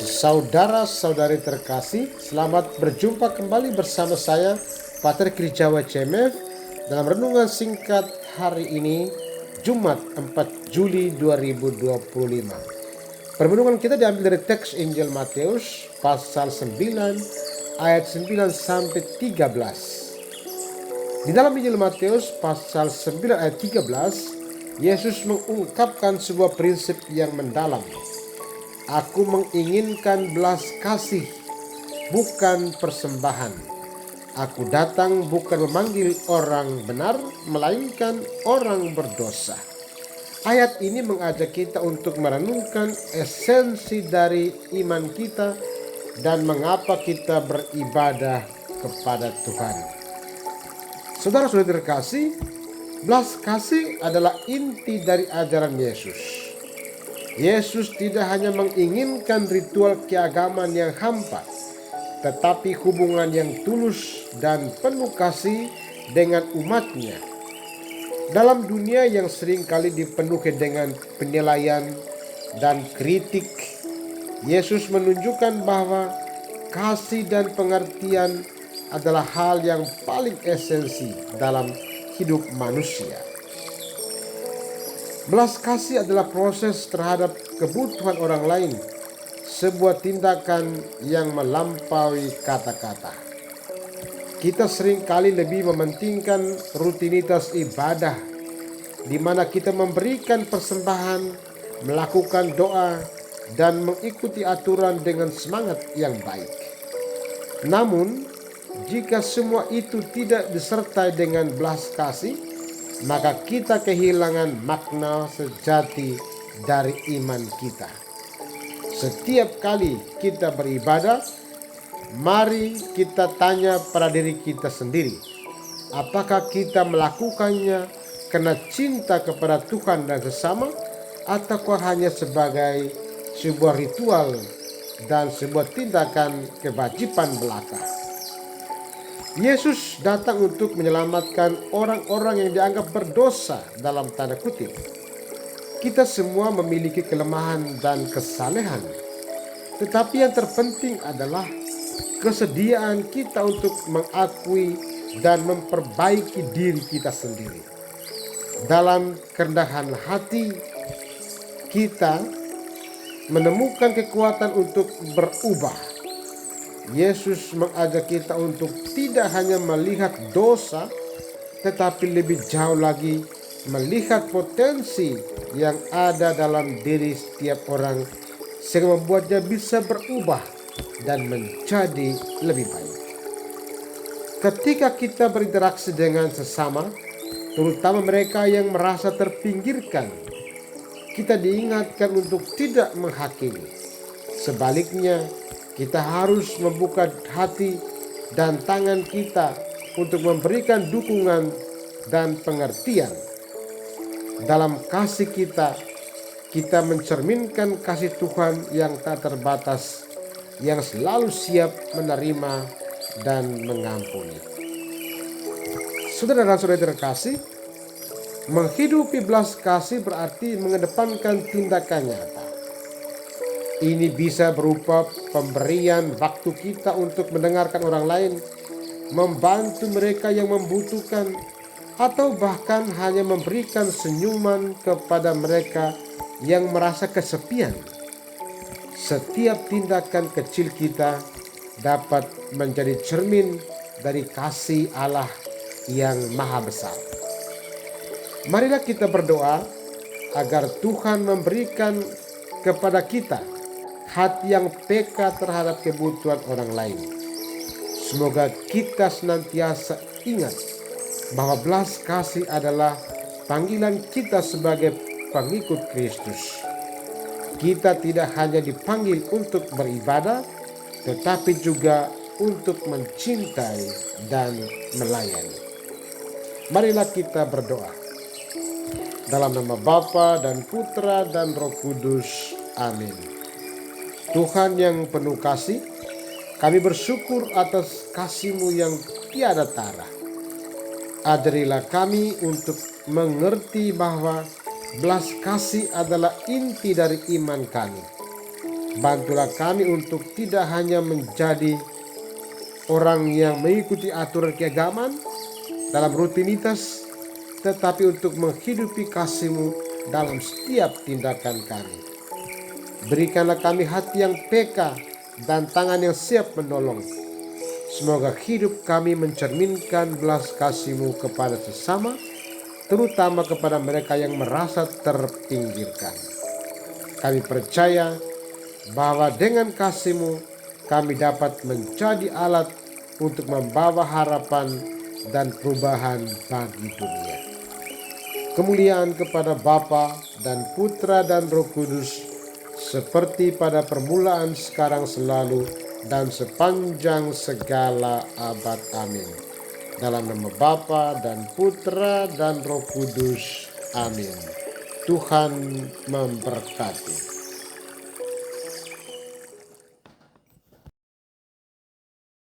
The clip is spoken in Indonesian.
Saudara-saudari terkasih, selamat berjumpa kembali bersama saya, Pater Krijawa CMF, dalam renungan singkat hari ini, Jumat 4 Juli 2025. Permenungan kita diambil dari teks Injil Matius, pasal 9, ayat 9 sampai 13. Di dalam Injil Matius, pasal 9 ayat 13, Yesus mengungkapkan sebuah prinsip yang mendalam. Aku menginginkan belas kasih, bukan persembahan. Aku datang bukan memanggil orang benar, melainkan orang berdosa. Ayat ini mengajak kita untuk merenungkan esensi dari iman kita dan mengapa kita beribadah kepada Tuhan. Saudara-saudari terkasih, belas kasih adalah inti dari ajaran Yesus. Yesus tidak hanya menginginkan ritual keagamaan yang hampa, tetapi hubungan yang tulus dan penuh kasih dengan umatnya. Dalam dunia yang seringkali dipenuhi dengan penilaian dan kritik, Yesus menunjukkan bahwa kasih dan pengertian adalah hal yang paling esensi dalam hidup manusia. Belas kasih adalah proses terhadap kebutuhan orang lain, sebuah tindakan yang melampaui kata-kata. Kita seringkali lebih mementingkan rutinitas ibadah, di mana kita memberikan persembahan, melakukan doa, dan mengikuti aturan dengan semangat yang baik. Namun, jika semua itu tidak disertai dengan belas kasih, maka kita kehilangan makna sejati dari iman kita. Setiap kali kita beribadah, mari kita tanya pada diri kita sendiri, apakah kita melakukannya karena cinta kepada Tuhan dan sesama, ataukah hanya sebagai sebuah ritual dan sebuah tindakan kewajiban belaka. Yesus datang untuk menyelamatkan orang-orang yang dianggap berdosa dalam tanda kutip. Kita semua memiliki kelemahan dan kesalehan, tetapi yang terpenting adalah kesediaan kita untuk mengakui dan memperbaiki diri kita sendiri. Dalam kerendahan hati, kita menemukan kekuatan untuk berubah. Yesus mengajak kita untuk tidak hanya melihat dosa, tetapi lebih jauh lagi melihat potensi yang ada dalam diri setiap orang, sehingga membuatnya bisa berubah dan menjadi lebih baik. Ketika kita berinteraksi dengan sesama, terutama mereka yang merasa terpinggirkan, kita diingatkan untuk tidak menghakimi. Sebaliknya, kita harus membuka hati dan tangan kita untuk memberikan dukungan dan pengertian. Dalam kasih kita mencerminkan kasih Tuhan yang tak terbatas, yang selalu siap menerima dan mengampuni. Saudara dan saudari terkasih, menghidupi belas kasih berarti mengedepankan tindakan nyata. Ini bisa berupa pemberian waktu kita untuk mendengarkan orang lain, membantu mereka yang membutuhkan, atau bahkan hanya memberikan senyuman kepada mereka yang merasa kesepian. Setiap tindakan kecil kita dapat menjadi cermin dari kasih Allah yang maha besar. Marilah kita berdoa agar Tuhan memberikan kepada kita hati yang peka terhadap kebutuhan orang lain. Semoga kita senantiasa ingat bahwa belas kasih adalah panggilan kita sebagai pengikut Kristus. Kita tidak hanya dipanggil untuk beribadah, tetapi juga untuk mencintai dan melayani. Marilah kita berdoa. Dalam nama Bapa dan Putra dan Roh Kudus. Amin. Tuhan yang penuh kasih, kami bersyukur atas kasih-Mu yang tiada tara. Ajarilah kami untuk mengerti bahwa belas kasih adalah inti dari iman kami. Bantulah kami untuk tidak hanya menjadi orang yang mengikuti aturan keagamaan dalam rutinitas, tetapi untuk menghidupi kasih-Mu dalam setiap tindakan kami. Berikanlah kami hati yang peka dan tangan yang siap menolong. Semoga hidup kami mencerminkan belas kasih-Mu kepada sesama, terutama kepada mereka yang merasa terpinggirkan. Kami percaya bahwa dengan kasih-Mu kami dapat menjadi alat untuk membawa harapan dan perubahan bagi dunia. Kemuliaan kepada Bapa dan Putra dan Roh Kudus, seperti pada permulaan, sekarang, selalu, dan sepanjang segala abad. Amin. Dalam nama Bapa dan Putra dan Roh Kudus. Amin. Tuhan memberkati.